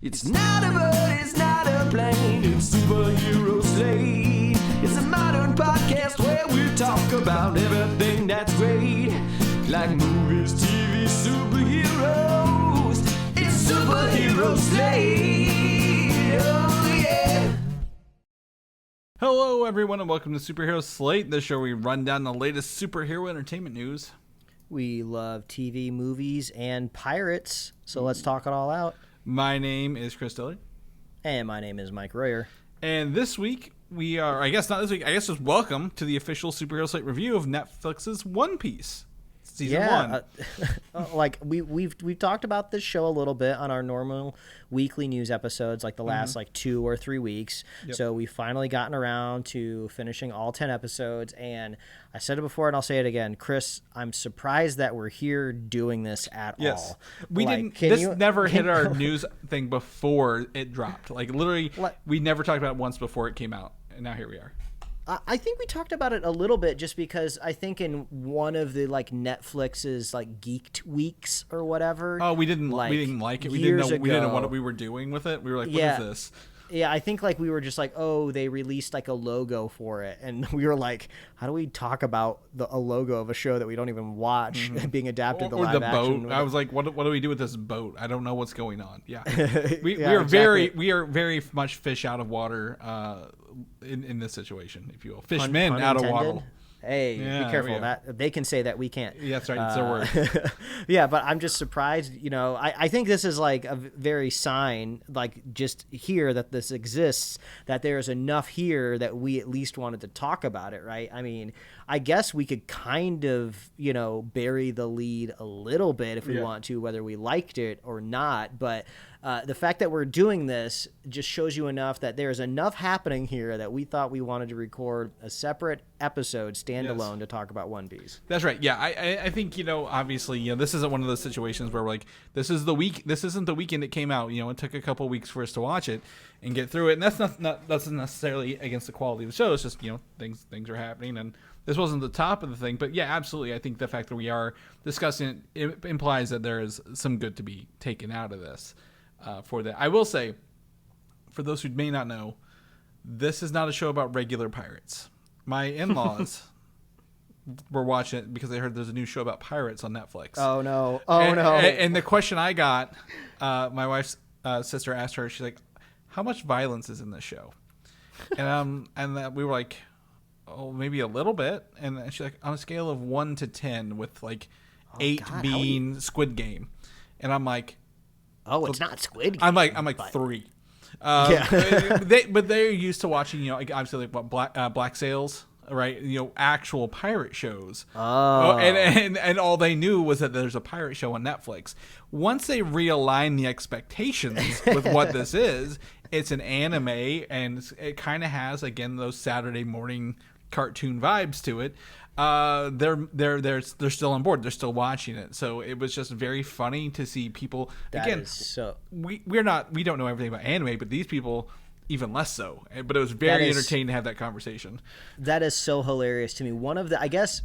It's not a bird, it's not a plane, it's Superhero Slate. It's a modern podcast where we talk about everything that's great, like movies, TV, superheroes. It's Superhero Slate. Oh yeah. Hello everyone and welcome to Superhero Slate, the show where we run down the latest superhero entertainment news. We love TV, movies, and pirates, so let's talk it all out. My name is Chris Dillard. And my name is Mike Royer. And this week, we are, I guess not this week, I guess just welcome to the official Superhero Slate review of Netflix's One Piece. Season 1. Like we've talked about this show a little bit on our normal weekly news episodes, like the last 2 or 3 weeks. Yep. So we've finally gotten around to finishing all 10 episodes, and I said it before and I'll say it again, Chris, I'm surprised that we're here doing this at all. We didn't. This never hit our news thing before it dropped. Like literally, we never talked about it once before it came out, and now here we are. I think we talked about it a little bit just because I think in one of the Netflix's Geeked weeks or whatever. Oh, we didn't like it. We didn't know what we were doing with it. We were like, what is this? Yeah, I think we were just oh, they released a logo for it, and we were like, how do we talk about a logo of a show that we don't even watch being adapted to live action? Or the boat. I was like, what do we do with this boat? I don't know what's going on. Yeah, we are very much fish out of water in this situation, if you will. Fishmen out of water. Hey, be careful. That they can say that, we can't. Yeah, that's right. It's their word. Yeah, but I'm just surprised. I think this is a very sign, just here that this exists, that there's enough here that we at least wanted to talk about it, right? I mean, I guess we could kind of, bury the lead a little bit if we want to, whether we liked it or not. But the fact that we're doing this just shows you enough that there's enough happening here that we thought we wanted to record a separate episode standalone to talk about One Piece. That's right. Yeah, I think, obviously, this isn't one of those situations where we're this isn't the weekend it came out. It took a couple weeks for us to watch it and get through it. And that's necessarily against the quality of the show. It's just, things are happening, and this wasn't the top of the thing. But yeah, absolutely. I think the fact that we are discussing it implies that there is some good to be taken out of this. For that, I will say, for those who may not know, this is not a show about regular pirates. My in-laws were watching it because they heard there's a new show about pirates on Netflix. Oh no! And the question I got, my wife's sister asked her, she's like, "How much violence is in this show?" And we were like, "Oh, maybe a little bit." And she's like, "On a scale of 1 to 10, with 8 being Squid Game," and I'm like. Oh, it's not Squid Game. I'm like 3. But they're used to watching, obviously Black Sails, right? Actual pirate shows. Oh. And all they knew was that there's a pirate show on Netflix. Once they realign the expectations with what this is, it's an anime, and it kind of has, again, those Saturday morning cartoon vibes to it. They're still on board. They're still watching it. So it was just very funny to see people. We don't know everything about anime, but these people even less so. But it was very entertaining to have that conversation. That is so hilarious to me. One of the, I guess,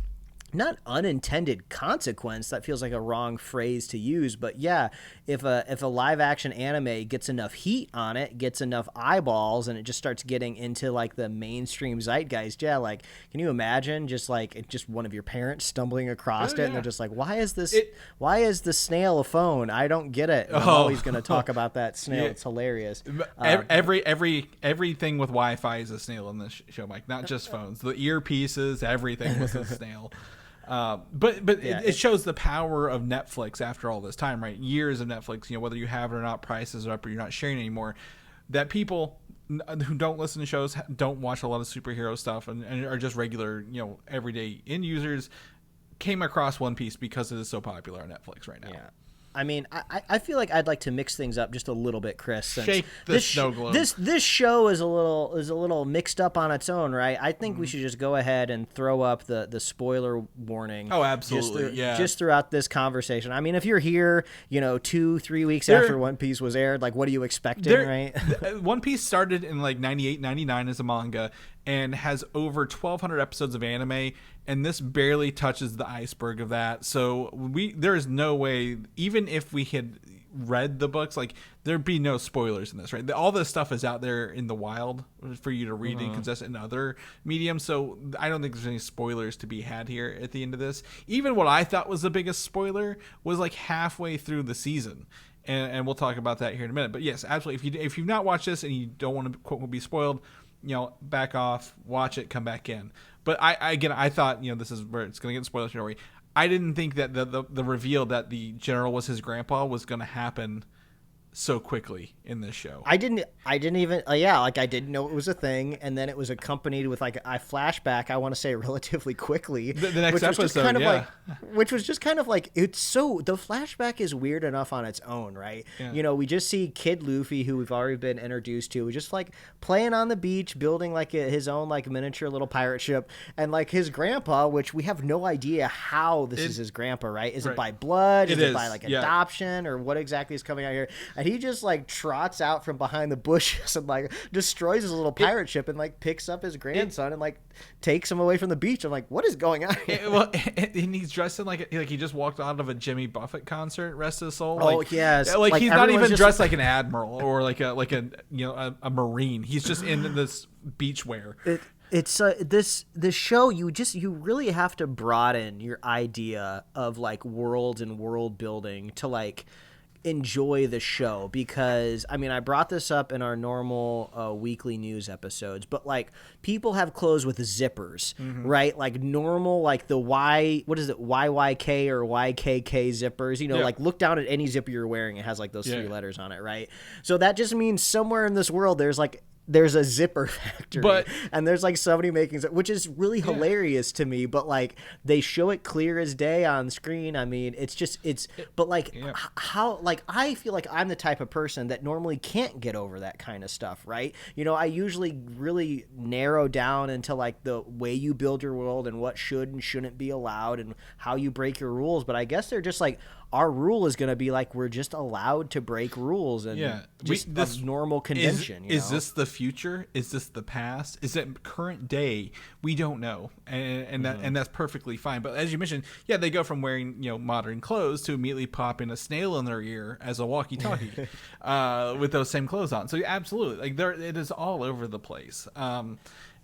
not unintended consequence, that feels like a wrong phrase to use, but yeah, if a live action anime gets enough heat on it, gets enough eyeballs, and it just starts getting into the mainstream zeitgeist, can you imagine just one of your parents stumbling across it and they're just like, why is the snail a phone? I don't get it. I'm always going to talk about that snail. It's hilarious. Everything with Wi-Fi is a snail in this show, Mike, not just phones. The earpieces, everything was a snail. It shows the power of Netflix after all this time, right? Years of Netflix, whether you have it or not, prices are up or you're not sharing anymore, that people who don't listen to shows, don't watch a lot of superhero stuff, and are just regular, everyday end users, came across One Piece because it is so popular on Netflix right now. Yeah. I mean, I feel like I'd like to mix things up just a little bit, Chris. Since Shake the snow globe. This show is a little mixed up on its own, right? I think we should just go ahead and throw up the spoiler warning. Oh, absolutely, just throughout this conversation. I mean, if you're here, 2-3 weeks after One Piece was aired, what are you expecting, right? One Piece started in 98, 99 as a manga, and has over 1,200 episodes of anime, and this barely touches the iceberg of that. So there is no way, even if we had read the books, like there'd be no spoilers in this, right? All this stuff is out there in the wild for you to read and consist in other mediums. So I don't think there's any spoilers to be had here at the end of this. Even what I thought was the biggest spoiler was like halfway through the season. And we'll talk about that here in a minute. But yes, absolutely. If you've not watched this and you don't want to quote be spoiled, back off, watch it, come back in. But I thought, this is where it's going to get spoiler story. I didn't think that the reveal that the general was his grandpa was going to happen so quickly in this show. I didn't even I didn't know it was a thing, and then it was accompanied with like a flashback, I want to say relatively quickly, the next episode, which was just kind of like, it's so, the flashback is weird enough on its own, right? We just see Kid Luffy, who we've already been introduced to, just like playing on the beach, building like his own like miniature little pirate ship, and like his grandpa, which we have no idea how this is his grandpa, right? Is it by blood? Is it by like adoption, or what exactly is coming out here? And he just like trots out from behind the bushes and like destroys his little pirate ship and like picks up his grandson and like takes him away from the beach. I'm like, what is going on here? And he's dressed in like he just walked out of a Jimmy Buffett concert. Rest of his soul. Yes. Like he's not even dressed like an admiral or like a marine. He's just in this beach wear. It's this show, you really have to broaden your idea of like worlds and world building to like enjoy the show, because I brought this up in our normal weekly news episodes, but like people have clothes with zippers, right? Like normal, like the YYK or YKK zippers, like look down at any zipper you're wearing, it has like those three letters on it, right? So that just means somewhere in this world there's a zipper factory, and there's like somebody making, which is really hilarious to me, but like they show it clear as day on screen. How, like, I feel like I'm the type of person that normally can't get over that kind of stuff, right? I usually really narrow down into like the way you build your world and what should and shouldn't be allowed and how you break your rules, but I guess they're just like, our rule is going to be like, we're just allowed to break rules, and this normal convention. Is this the future? Is this the past? Is it current day? We don't know, and that's perfectly fine. But as you mentioned, they go from wearing modern clothes to immediately popping a snail in their ear as a walkie-talkie with those same clothes on. So absolutely, like it is all over the place. And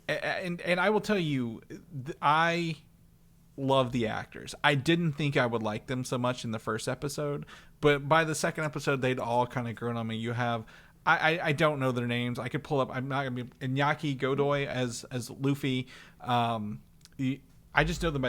I will tell you, I love the actors. I didn't think I would like them so much in the first episode, but by the second episode, they'd all kind of grown on me. You have, I don't know their names. I could pull up. I'm not gonna be Iñaki Godoy as Luffy. I just know them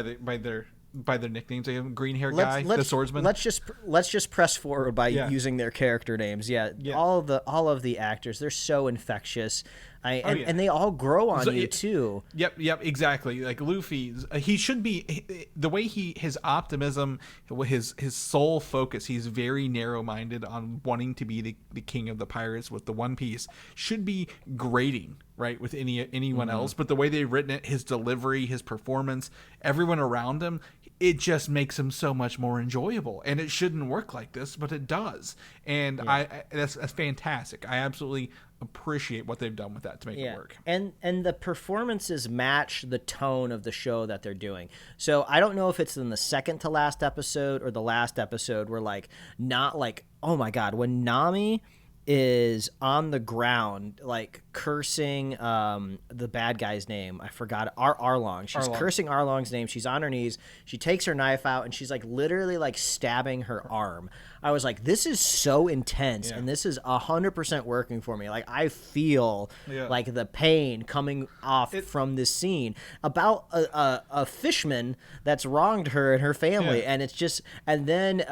by their nicknames. They have a green hair guy, the swordsman. Let's just press forward by using their character names. All of the actors, they're so infectious. And they all grow on you too. Yep, exactly. Like Luffy, he should be, the way his optimism, his sole focus, he's very narrow-minded on wanting to be the king of the pirates with the One Piece, should be grating, right, with anyone else. But the way they've written it, his delivery, his performance, everyone around him, it just makes him so much more enjoyable. And it shouldn't work like this, but it does. And that's fantastic. I absolutely appreciate what they've done with that to make it work. And the performances match the tone of the show that they're doing. So I don't know if it's in the second to last episode or the last episode where like, not like, oh my God, when Nami is on the ground like cursing the bad guy's name, I forgot, Arlong. She's cursing Arlong's name. She's on her knees. She takes her knife out and she's like literally like stabbing her arm. I was like, this is so intense, and this is 100% working for me. Like I feel like the pain coming off from this scene about a fishman that's wronged her and her family, and it's just, and then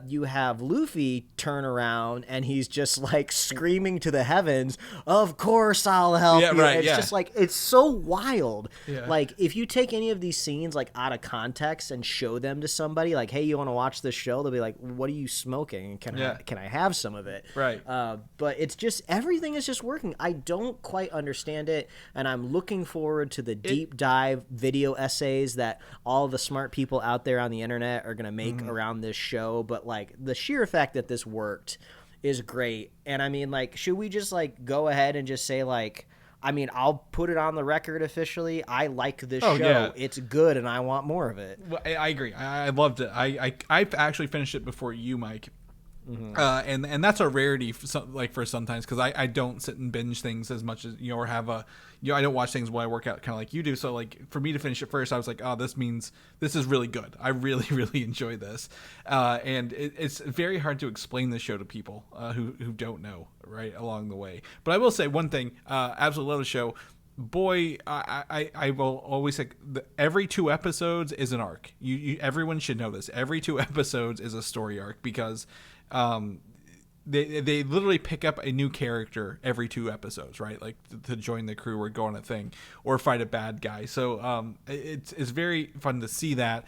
you have Luffy turn around and he's just like screaming to the heavens, "Of course I'll help you." It's just like, it's so wild. Like if you take any of these scenes like out of context and show them to somebody, like, hey, you want to watch this show? They'll be like, what are you smoking? Can I have some of it? Right. But it's just, everything is just working. I don't quite understand it, and I'm looking forward to the deep dive video essays that all the smart people out there on the internet are going to make around this show. But like the sheer fact that this worked is great. And I mean, like, should we just like go ahead and just say like, I mean, I'll put it on the record officially. I like this show. Yeah. It's good, and I want more of it. Well, I agree. I loved it. I actually finished it before you, Mike. Mm-hmm. And that's a rarity for sometimes, because I don't sit and binge things as much as or have a I don't watch things while I work out kind of like you do. So like for me to finish it first, I was like, oh, this means this is really good. I really really enjoy this, and it's very hard to explain this show to people who don't know right along the way. But I will say one thing: absolutely love the show. Boy, I will always say every 2 episodes is an arc. Everyone should know this. Every 2 episodes is a story arc, because they literally pick up a new character every 2 episodes, right? Like to join the crew or go on a thing or fight a bad guy. So it's very fun to see that.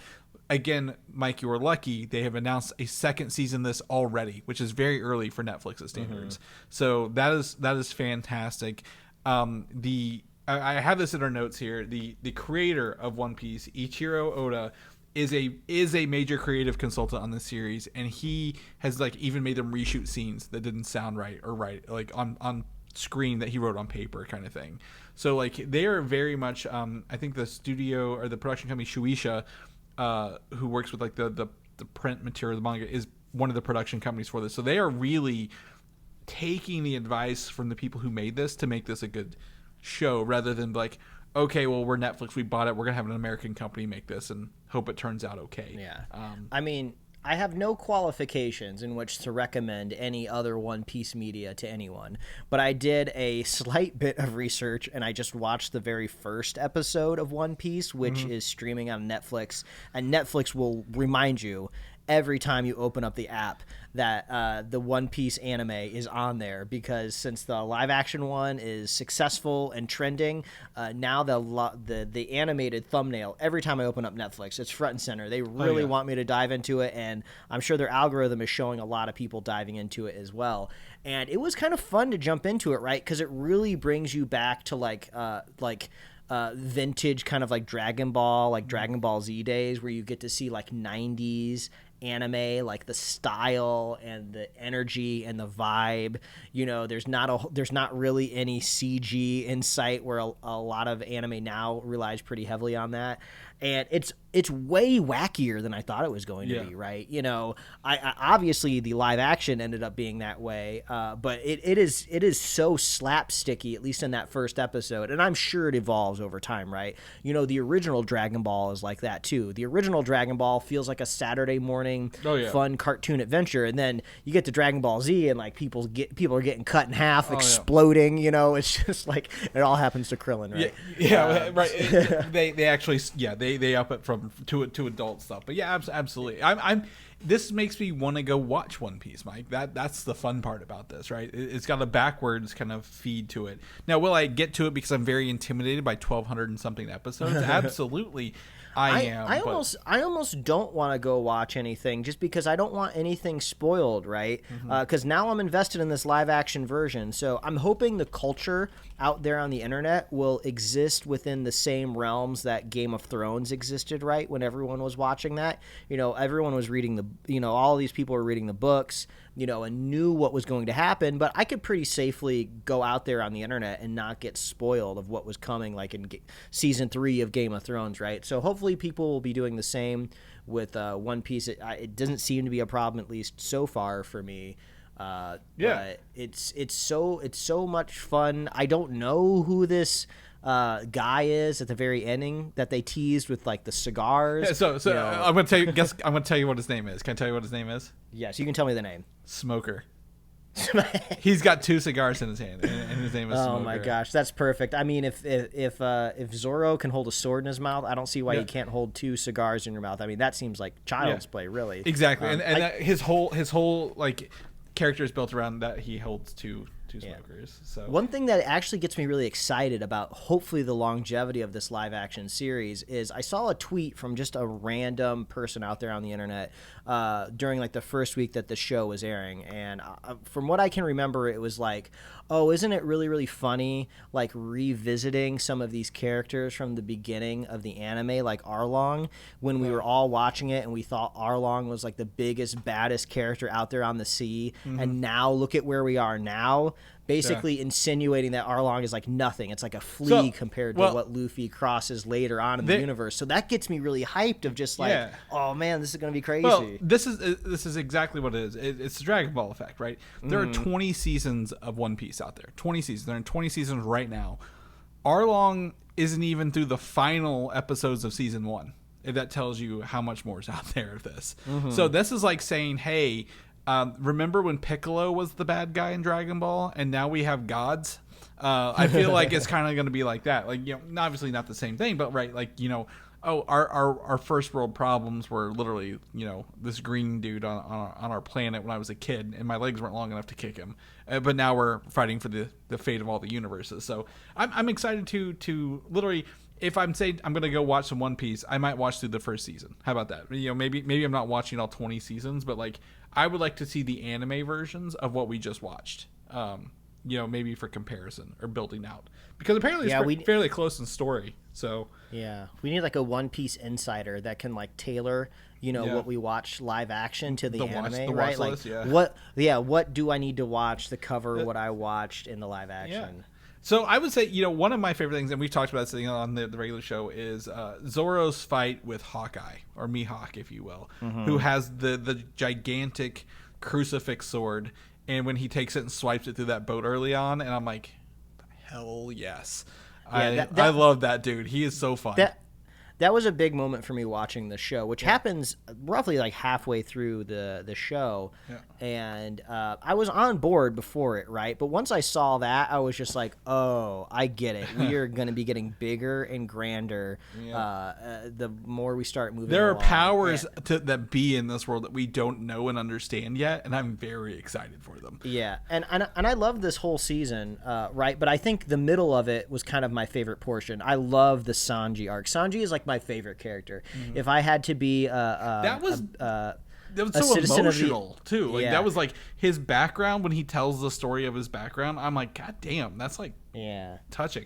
Again, Mike, you were lucky. They have announced a 2nd season this already, which is very early for Netflix's standards. So that is fantastic. I have this in our notes here. The creator of One Piece, Ichiro Oda, is a major creative consultant on this series, and he has like even made them reshoot scenes that didn't sound right or like on screen that he wrote on paper, kind of thing. So like they are very much I think the studio or the production company Shueisha, who works with like the print material, the manga, is one of the production companies for this. So they are really taking the advice from the people who made this to make this a good show, rather than like, okay, well, we're Netflix, we bought it, we're gonna have an American company make this and hope it turns out okay. Yeah. I mean, I have no qualifications in which to recommend any other One Piece media to anyone, but I did a slight bit of research, and I just watched the very first episode of One Piece, which is streaming on Netflix, and Netflix will remind you every time you open up the app that the One Piece anime is on there, because since the live action one is successful and trending, now the animated thumbnail, every time I open up Netflix, it's front and center. They really want me to dive into it, and I'm sure their algorithm is showing a lot of people diving into it as well. And it was kind of fun to jump into it, right? Because it really brings you back to like vintage kind of like Dragon Ball Z days, where you get to see like 90s anime, like the style and the energy and the vibe. There's not really any CG in sight, where a lot of anime now relies pretty heavily on that. And it's way wackier than I thought it was going to be, right? I obviously the live action ended up being that way, but it is so slapsticky, at least in that first episode, and I'm sure it evolves over time, right? The original Dragon Ball is like that too. The original Dragon Ball feels like a Saturday morning fun cartoon adventure, and then you get to Dragon Ball Z, and like people are getting cut in half, exploding. It's just like it all happens to Krillin, right? Right. They actually they up it from to adult stuff, but yeah, absolutely. This makes me want to go watch One Piece, Mike. That's the fun part about this, right? It's got a backwards kind of feed to it. Now, will I get to it because I'm very intimidated by 1,200 and something episodes? Absolutely. I almost don't want to go watch anything, just because I don't want anything spoiled, right? Because now I'm invested in this live action version, so I'm hoping the culture out there on the internet will exist within the same realms that Game of Thrones existed, right? When everyone was watching that, everyone was reading all these people were reading the books, and knew what was going to happen. But I could pretty safely go out there on the internet and not get spoiled of what was coming, like in season 3 of Game of Thrones, right? So hopefully people will be doing the same with One Piece. It doesn't seem to be a problem, at least so far for me. But it's so much fun. I don't know who this guy is at the very ending that they teased with like the cigars. Yeah, so I'm gonna tell you. I'm gonna tell you what his name is. Can I tell you what his name is? Yes, you can tell me the name. Smoker. He's got 2 cigars in his hand, and his name is Smoker. Oh my gosh, that's perfect. I mean, if Zoro can hold a sword in his mouth, I don't see why he can't hold 2 cigars in your mouth. I mean, that seems like child's play, really. Exactly, his whole like character is built around that he holds two smokers. So one thing that actually gets me really excited about hopefully the longevity of this live action series is I saw a tweet from just a random person out there on the internet during like the first week that the show was airing, and from what I can remember, it was like, oh, isn't it really, really funny, like revisiting some of these characters from the beginning of the anime, like Arlong, when we were all watching it and we thought Arlong was like the biggest, baddest character out there on the sea, and now look at where we are now. basically insinuating that Arlong is like nothing. It's like a flea compared to what Luffy crosses later on in the universe. So that gets me really hyped of just like, oh man, this is going to be crazy. Well, this is exactly what it is. It's the Dragon Ball effect, right? There are 20 seasons of One Piece out there. 20 seasons. They're in 20 seasons right now. Arlong isn't even through the final episodes of season 1. If that tells you how much more is out there of this. So this is like saying, hey, remember when Piccolo was the bad guy in Dragon Ball and now we have gods? I feel like it's kind of going to be like that. Like, obviously not the same thing, but right, like, our first world problems were literally, this green dude on our planet when I was a kid and my legs weren't long enough to kick him. But now we're fighting for the fate of all the universes. So I'm excited to literally, if I'm saying I'm going to go watch some One Piece, I might watch through the first season. How about that? Maybe I'm not watching all 20 seasons, but like I would like to see the anime versions of what we just watched. Maybe for comparison or building out, because apparently it's fairly close in story. So yeah, we need like a One Piece insider that can like tailor, what we watch live action to the anime, right? Like what do I need to watch to cover what I watched in the live action? Yeah. So I would say, one of my favorite things, and we've talked about this on the regular show, is Zoro's fight with Hawkeye, or Mihawk, if you will, who has the gigantic crucifix sword, and when he takes it and swipes it through that boat early on, and I'm like, hell yes. Yeah, I love that dude. He is so fun. That was a big moment for me watching the show, which happens roughly like halfway through the show. Yeah. And I was on board before it, right? But once I saw that, I was just like, oh, I get it. We are going to be getting bigger and grander the more we start moving There along. are powers that be in this world that we don't know and understand yet, and I'm very excited for them. Yeah, and I love this whole season, right? But I think the middle of it was kind of my favorite portion. I love the Sanji arc. Sanji is like my favorite character. If I had to be that was so emotional too. Like that was like his background when he tells the story of his background. I'm like, God damn, that's like touching.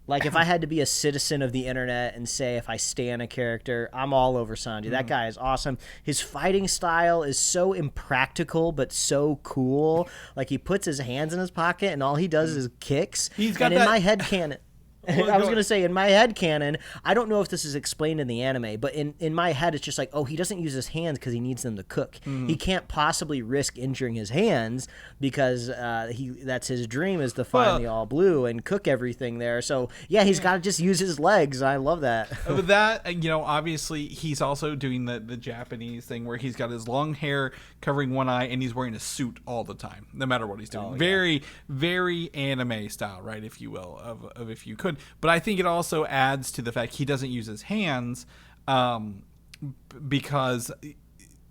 Like if I had to be a citizen of the internet and say if I stan a character, I'm all over Sanji. That guy is awesome. His fighting style is so impractical but so cool. Like he puts his hands in his pocket and all he does is kicks. He's got and in my headcanon. I was going to say, in my head canon, I don't know if this is explained in the anime, but in my head, it's just like, oh, he doesn't use his hands because he needs them to cook. He can't possibly risk injuring his hands because that's his dream, is to find the All Blue and cook everything there. So, yeah, he's got to just use his legs. I love that. With that, obviously, he's also doing the Japanese thing where he's got his long hair covering one eye and he's wearing a suit all the time, no matter what he's doing. Very, very anime style, right, if you will, of if you could. But I think it also adds to the fact he doesn't use his hands because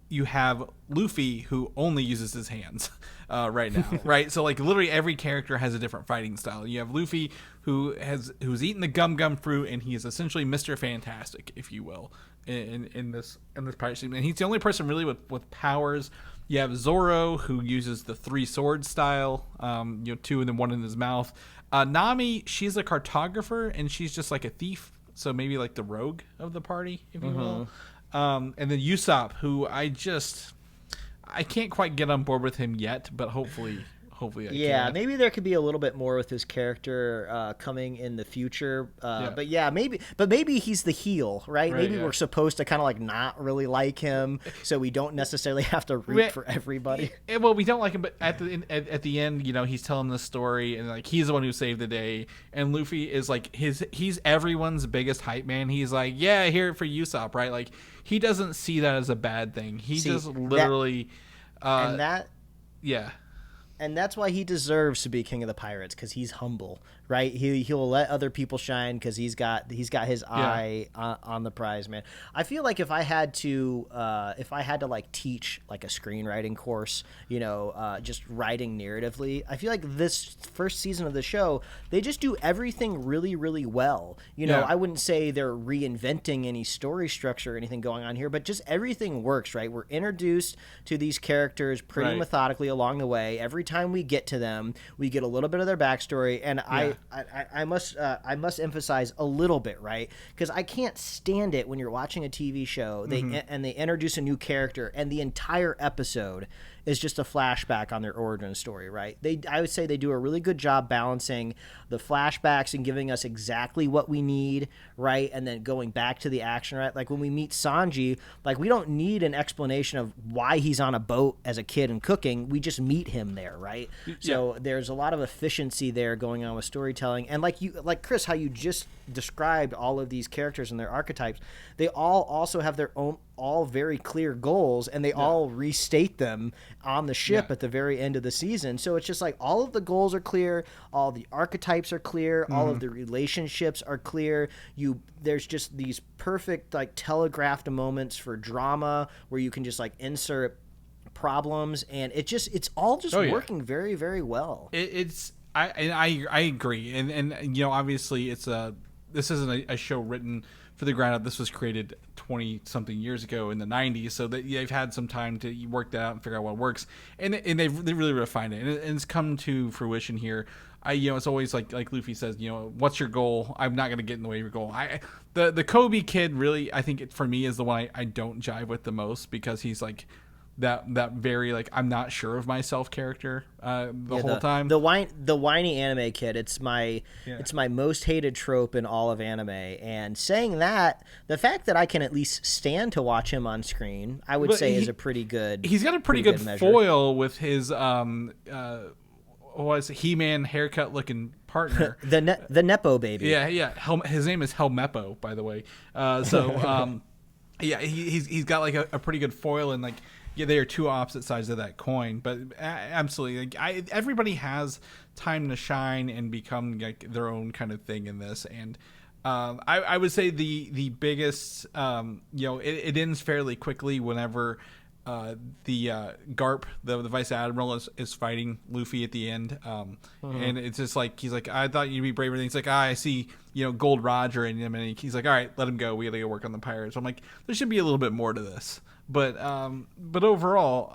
you have Luffy who only uses his hands right now, right? So like literally every character has a different fighting style. You have Luffy who's eaten the gum fruit and he is essentially Mr. Fantastic, if you will, in this pirate scene. And he's the only person really with powers. You have Zoro who uses the 3 sword style, 2 and then 1 in his mouth. Nami, she's a cartographer and she's just like a thief, so maybe like the rogue of the party, if you will. And then Usopp, who I can't quite get on board with him yet, but hopefully I can. Maybe there could be a little bit more with his character coming in the future. But maybe he's the heel, right? Maybe we're supposed to kind of like not really like him, so we don't necessarily have to root for everybody. Well, we don't like him, but at the end, he's telling this story, and like he's the one who saved the day, and Luffy is like he's everyone's biggest hype man. He's like, yeah, here it for Usopp, right? Like he doesn't see that as a bad thing. He just literally And that's why he deserves to be king of the pirates, because he's humble, right? He'll let other people shine because he's got his eye on the prize, man. I feel like if I had to like teach like a screenwriting course, just writing narratively, I feel like this first season of the show, they just do everything really, really well. I wouldn't say they're reinventing any story structure or anything going on here, but just everything works, right? We're introduced to these characters pretty methodically along the way. Every time we get to them, we get a little bit of their backstory, and I must emphasize a little bit, right? Because I can't stand it when you're watching a TV show and they introduce a new character and the entire episode is just a flashback on their origin story, right? I would say they do a really good job balancing the flashbacks and giving us exactly what we need, right? And then going back to the action, right? Like when we meet Sanji, like we don't need an explanation of why he's on a boat as a kid and cooking. We just meet him there, right? Yeah. So there's a lot of efficiency there going on with storytelling. And like Chris, how you just described all of these characters and their archetypes, they all also have their own all very clear goals, and they all restate them on the ship at the very end of the season. So it's just like all of the goals are clear, all the archetypes are clear, all of the relationships are clear. There's just these perfect like telegraphed moments for drama where you can just like insert problems, and it's all just working very, very well. I agree, and obviously this isn't a show written for the ground up. This was created 20-something years ago in the 90s, so that they've had some time to work that out and figure out what works, and they really refined it, and it's come to fruition here. It's always like Luffy says, what's your goal? I'm not going to get in the way of your goal. The Kobe kid really, I think for me is the one I don't jive with the most, because he's like that very like I'm not sure of myself character the whole time. The whiny anime kid. It's my most hated trope in all of anime. And saying that, the fact that I can at least stand to watch him on screen, I would say is a pretty good. He's got a pretty good foil with his He-Man haircut looking partner. the Nepo baby. Yeah. His name is Helmeppo, by the way. He's got like a pretty good foil, and like. Yeah, they are two opposite sides of that coin, but absolutely, like, everybody has time to shine and become like their own kind of thing in this. And I would say the biggest, it ends fairly quickly whenever the Garp, the vice admiral, is fighting Luffy at the end, and it's just like he's like, I thought you'd be braver. And he's like, I see, Gold Roger in him, and he's like, all right, let him go. We got to go work on the pirates. So I'm like, there should be a little bit more to this. But overall,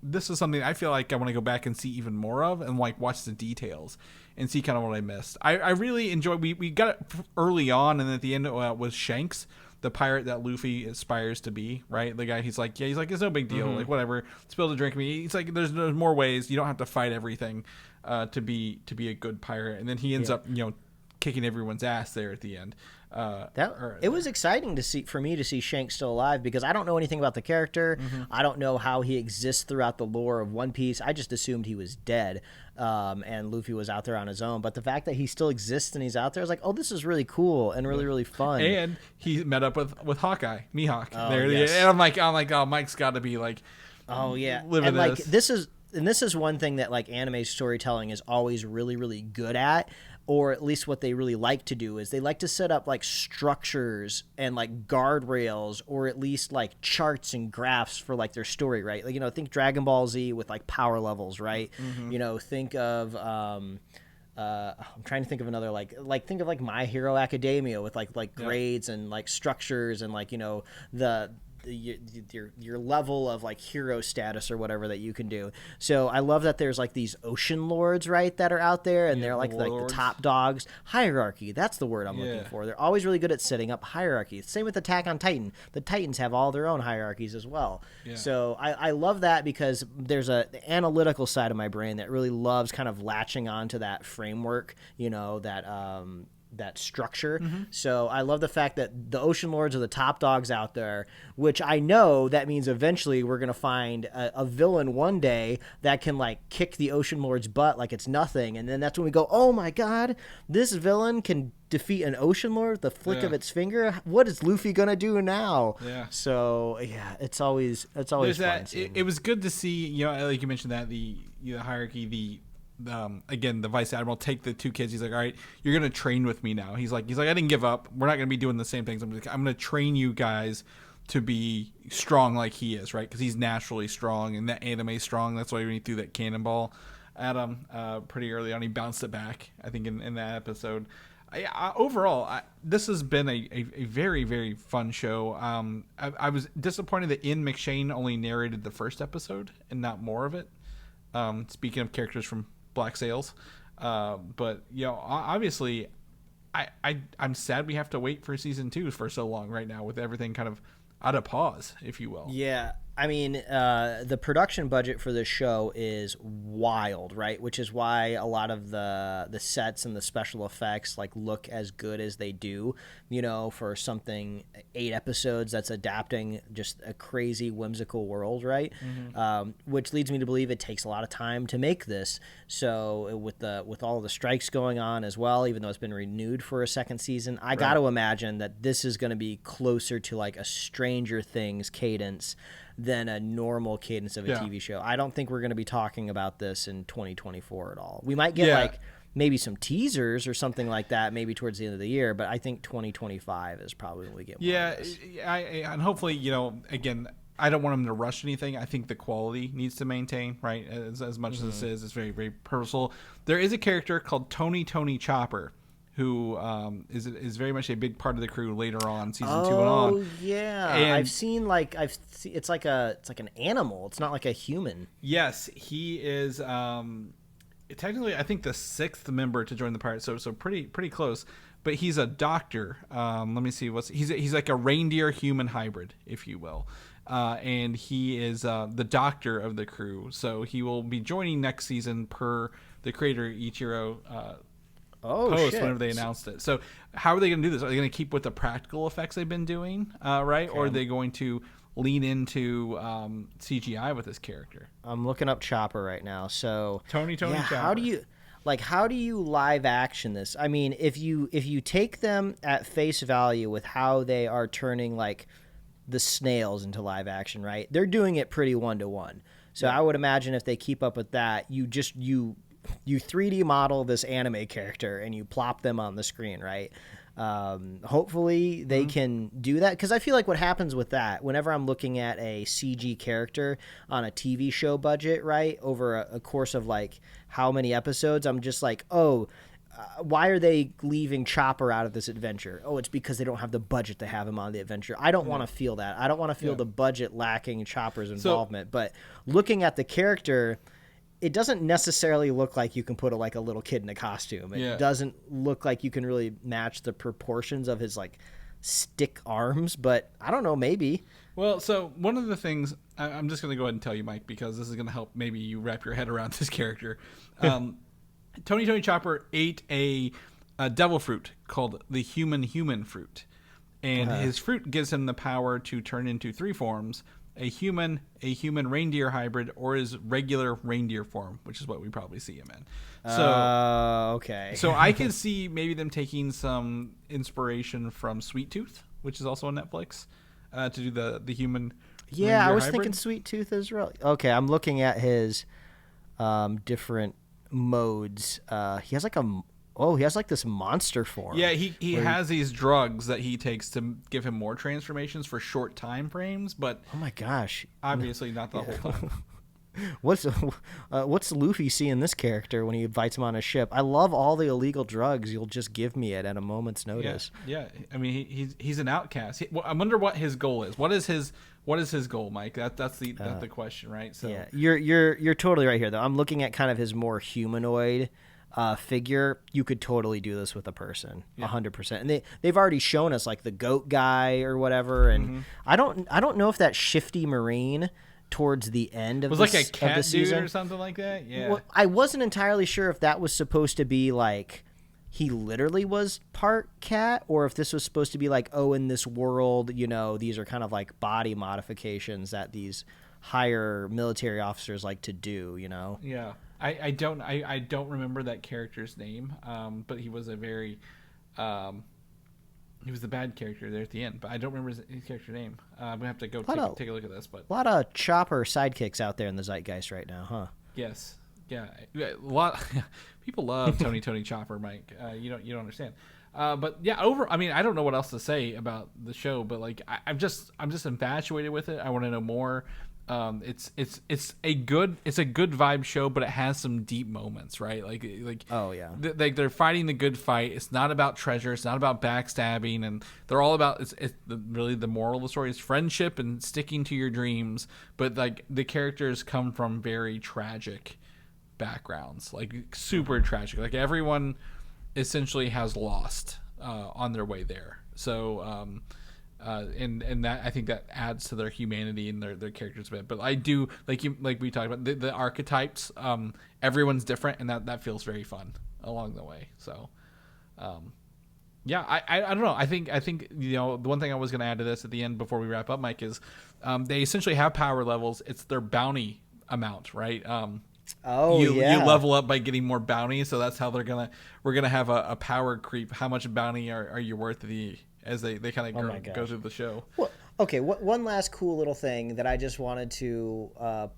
this is something I feel like I want to go back and see even more of, and like watch the details and see kind of what I missed. I really enjoyed. We got it early on, and at the end was Shanks, the pirate that Luffy aspires to be. Right, the guy. He's like, it's no big deal. Like whatever, spill the drink me. He's like, there's more ways. You don't have to fight everything to be a good pirate. And then he ends up kicking everyone's ass there at the end. It was exciting for me to see Shanks still alive, because I don't know anything about the character. I don't know how he exists throughout the lore of One Piece. I just assumed he was dead, and Luffy was out there on his own. But the fact that he still exists and he's out there, I was like, oh, this is really cool and really, really fun. And he met up with Hawkeye, Mihawk. Yes. And I'm like, oh, Mike's got to be like, oh yeah, living and like this. This is one thing that like anime storytelling is always really, really good at. Or at least what they really like to do is they like to set up like structures and like guardrails, or at least like charts and graphs for like their story, right? Like, think Dragon Ball Z with like power levels, right? Think of I'm trying to think of another think of like My Hero Academia with like grades and like structures and like your level of like hero status or whatever that you can do. So I love that there's like these ocean lords, right, that are out there, and they're like the top dogs. Hierarchy, that's the word I'm looking for. They're always really good at setting up hierarchy. Same with Attack on Titan. The Titans have all their own hierarchies as well. So I love that, because there's the analytical side of my brain that really loves kind of latching onto that framework, that structure. So I love the fact that the Ocean Lords are the top dogs out there, which I know that means eventually we're going to find a villain one day that can like kick the Ocean Lord's butt like it's nothing. And then that's when we go, oh my God, this villain can defeat an Ocean Lord with the flick of its finger. What is Luffy going to do now? So it's always fun. It was good to see, like you mentioned that the hierarchy, again, the vice admiral take the two kids. He's like, all right, you're gonna train with me now. He's like, I didn't give up. We're not gonna be doing the same things. I'm gonna train you guys to be strong like he is, right? Because he's naturally strong, and that anime strong. That's why when he threw that cannonball at him pretty early on, he bounced it back, I think, in that episode. Overall, this has been a very, very fun show. I was disappointed that Ian McShane only narrated the first episode and not more of it. Speaking of characters from Black Sails, but obviously I'm sad we have to wait for season 2 for so long right now, with everything kind of out of pause, if you will. I mean, the production budget for this show is wild, right? Which is why a lot of the sets and the special effects like look as good as they do. You know, for something 8 episodes that's adapting just a crazy whimsical world, right? Which leads me to believe it takes a lot of time to make this. So with all the strikes going on as well, even though it's been renewed for a second season, I got to imagine that this is going to be closer to like a Stranger Things cadence than a normal cadence of a TV show. I don't think we're going to be talking about this in 2024 at all. We might get like maybe some teasers or something like that maybe towards the end of the year, but I think 2025 is probably when we get more of this. And hopefully, you know, again, I don't want them to rush anything. I think the quality needs to maintain, right? As much as this is, it's very, very personal. There is a character called Tony Chopper, who is very much a big part of the crew later on, season 2 and on. Oh yeah, and I've seen it's like an animal. It's not like a human. Yes, he is technically I think the 6th member to join the Pirates, so pretty close. But he's a doctor. Let me see he's like a reindeer human hybrid, if you will. And he is the doctor of the crew. So he will be joining next season per the creator Ichiro post whenever they announced it. So how are they going to do this? Are they going to keep with the practical effects they've been doing, right? Okay. Or are they going to lean into CGI with this character? I'm looking up Chopper right now. So Tony Chopper. How do you live action this? I mean, if you take them at face value with how they are turning like the snails into live action, right? They're doing it pretty 1-to-1. So I would imagine if they keep up with that, you 3D model this anime character and you plop them on the screen, right? Hopefully they can do that, because I feel like what happens with that, whenever I'm looking at a CG character on a TV show budget, right, over a course of like how many episodes, I'm just like, why are they leaving Chopper out of this adventure? Oh, it's because they don't have the budget to have him on the adventure. I don't want to feel that. I don't want to feel the budget lacking Chopper's involvement. But looking at the character, it doesn't necessarily look like you can put a little kid in a costume. It doesn't look like you can really match the proportions of his like stick arms, but I don't know, maybe. Well, so one of the things I'm just going to go ahead and tell you, Mike, because this is going to help maybe you wrap your head around this character. Tony Chopper ate a devil fruit called the human fruit, and his fruit gives him the power to turn into 3 forms: a human reindeer hybrid, or his regular reindeer form, which is what we probably see him in. So okay. So I can see maybe them taking some inspiration from Sweet Tooth, which is also on Netflix, to do the human. Yeah, I was hybrid. thinking Sweet Tooth is really okay. I'm looking at his different modes. He has like this monster form. Yeah, he has these drugs that he takes to give him more transformations for short time frames, but oh my gosh, obviously not the whole time. What's Luffy seeing this character when he invites him on a ship? I love all the illegal drugs. You'll just give me it at a moment's notice. Yeah. I mean, he's an outcast. I wonder what his goal is. What is his goal, Mike? That's the question, right? So yeah, you're totally right here, though. I'm looking at kind of his more humanoid figure. You could totally do this with a person, 100%. And they've already shown us like the goat guy or whatever. And I don't know if that shifty marine towards the end of was like a cat dude or something like that. Yeah, well, I wasn't entirely sure if that was supposed to be like he literally was part cat, or if this was supposed to be like, oh, in this world, you know, these are kind of like body modifications that these higher military officers like to do, you know. Yeah, I don't remember that character's name, but he was a very he was the bad character there at the end, but I don't remember his character name. I'm gonna have to go take a look at this. But a lot of Chopper sidekicks out there in the zeitgeist right now, huh? Yes, yeah, a lot. People love Tony Chopper, Mike. You don't understand. But yeah, I mean, I don't know what else to say about the show, but like, I'm just infatuated with it. I want to know more. It's a good vibe show, but it has some deep moments, right? Like oh yeah, they're fighting the good fight. It's not about treasure. It's not about backstabbing, and they're all about really the moral of the story is friendship and sticking to your dreams. But like the characters come from very tragic backgrounds, like super tragic. Like everyone essentially has lost on their way there. So And that I think that adds to their humanity and their characters a bit. But I do like we talked about the archetypes. Everyone's different, and that feels very fun along the way. So, yeah, I don't know. I think the one thing I was going to add to this at the end before we wrap up, Mike, is they essentially have power levels. It's their bounty amount, right? You level up by getting more bounty, so that's how we're gonna have a power creep. How much bounty are you worth as they kind of go through the show? Well, okay, one last cool little thing that I just wanted to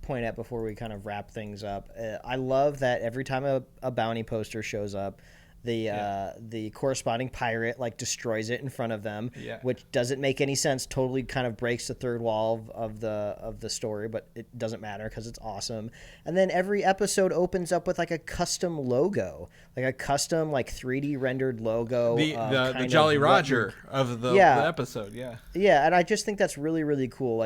point out before we kind of wrap things up. I love that every time a bounty poster shows up, the corresponding pirate like destroys it in front of them, which doesn't make any sense. Totally kind of breaks the third wall of the story, but it doesn't matter because it's awesome. And then every episode opens up with like a custom logo, like a custom like 3D rendered logo. The Jolly Roger of the episode, yeah, and I just think that's really, really cool.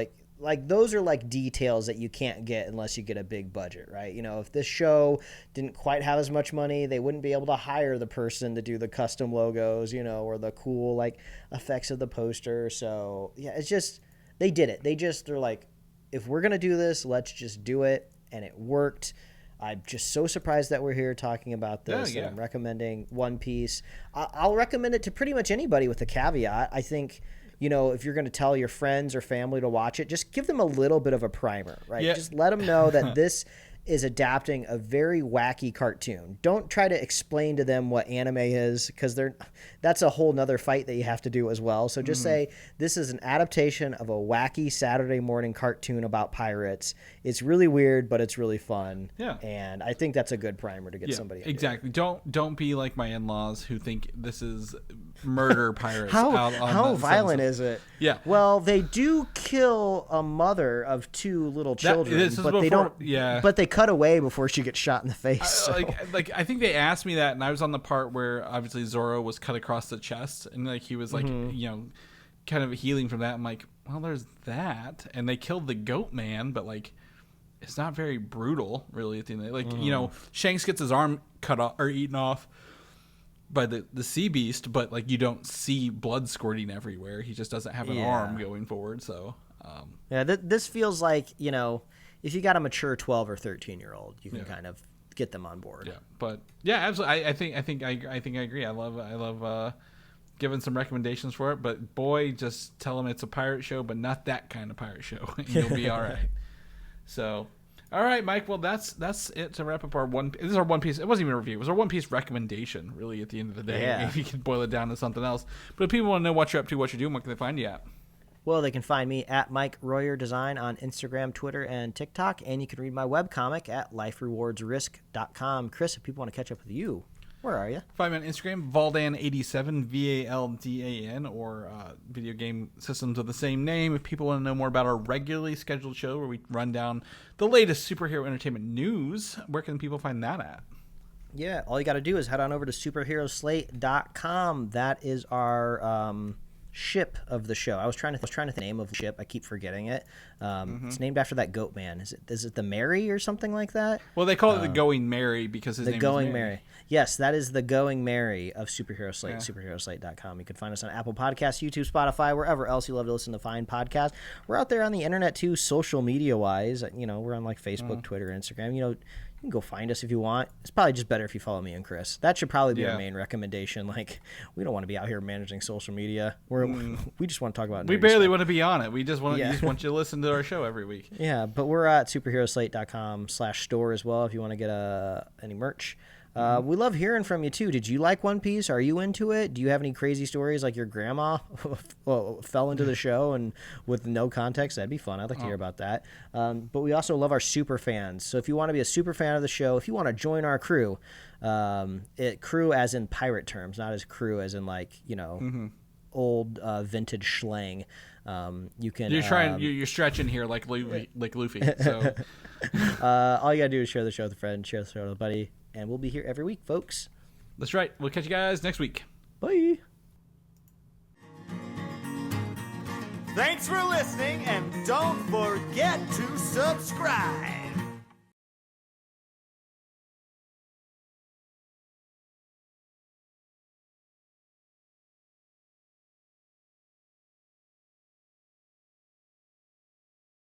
Like those are like details that you can't get unless you get a big budget, right? You know, if this show didn't quite have as much money, they wouldn't be able to hire the person to do the custom logos, or the cool like effects of the poster. So yeah, it's just, they did it. They're like, if we're going to do this, let's just do it. And it worked. I'm just so surprised that we're here talking about this. And I'm recommending One Piece. I'll recommend it to pretty much anybody with a caveat. I think, if you're going to tell your friends or family to watch it, just give them a little bit of a primer, right? Yeah. Just let them know that this is adapting a very wacky cartoon. Don't try to explain to them what anime is, because that's a whole nother fight that you have to do as well. So just say, this is an adaptation of a wacky Saturday morning cartoon about pirates. It's really weird, but it's really fun. Yeah. And I think that's a good primer to get somebody into exactly. Don't be like my in-laws who think this is murder pirates. How violent is it? Yeah. Well, they do kill a mother of two little children, but they don't. Yeah. But they cut away before she gets shot in the face. So. Like I think they asked me that, and I was on the part where obviously Zoro was cut across the chest, and like he was like kind of healing from that. I'm like, well, there's that, and they killed the goat man, but like it's not very brutal, really. At the end, like Shanks gets his arm cut off or eaten off by the sea beast, but like you don't see blood squirting everywhere. He just doesn't have an arm going forward. So this feels like if you got a mature 12 or 13-year-old, you can kind of get them on board. Yeah, but absolutely. I think I agree. I love giving some recommendations for it. But boy, just tell them it's a pirate show, but not that kind of pirate show, and you'll be all right. So, all right, Mike. Well, that's it to wrap up our One. This is our One Piece. It wasn't even a review. It was our One Piece recommendation. Really, at the end of the day, maybe you can boil it down to something else. But if people want to know what you're up to, what you're doing, what can they find you at? Well, they can find me at Mike Royer Design on Instagram, Twitter, and TikTok. And you can read my webcomic at liferewardsrisk.com. Chris, if people want to catch up with you, where are you? Find me on Instagram, Valdan87, VALDAN, or video game systems of the same name. If people want to know more about our regularly scheduled show where we run down the latest superhero entertainment news, where can people find that at? Yeah, all you got to do is head on over to superheroslate.com. That is our ship of the show. I was trying to think the name of the ship. I keep forgetting it. It's named after that goat man. Is it the Mary or something like that? Well, they call it the Going Mary because his name is Going Mary. Yes, that is the Going Mary of Superhero Slate. Superheroslate.com. You can find us on Apple Podcasts, YouTube, Spotify, wherever else you love to listen to fine podcasts. We're out there on the internet too, social media wise. We're on like Facebook, Twitter, Instagram. You can go find us if you want. It's probably just better if you follow me and Chris. That should probably be our main recommendation. Like, we don't want to be out here managing social media. We just want to talk about. We barely want to be on it. We just want just want you to listen to our show every week. Yeah, but we're at superheroslate.com/store as well if you want to get any merch. We love hearing from you too. Did you like One Piece? Are you into it? Do you have any crazy stories like your grandma fell into the show and with no context? That'd be fun. I'd like to hear about that. But we also love our super fans. So if you want to be a super fan of the show, if you want to join our crew, crew as in pirate terms, not as crew as in like old vintage slang. You can. You're stretching here like Luffy. So all you gotta do is share the show with a friend, share the show with a buddy. And we'll be here every week, folks. That's right. We'll catch you guys next week. Bye. Thanks for listening, and don't forget to subscribe.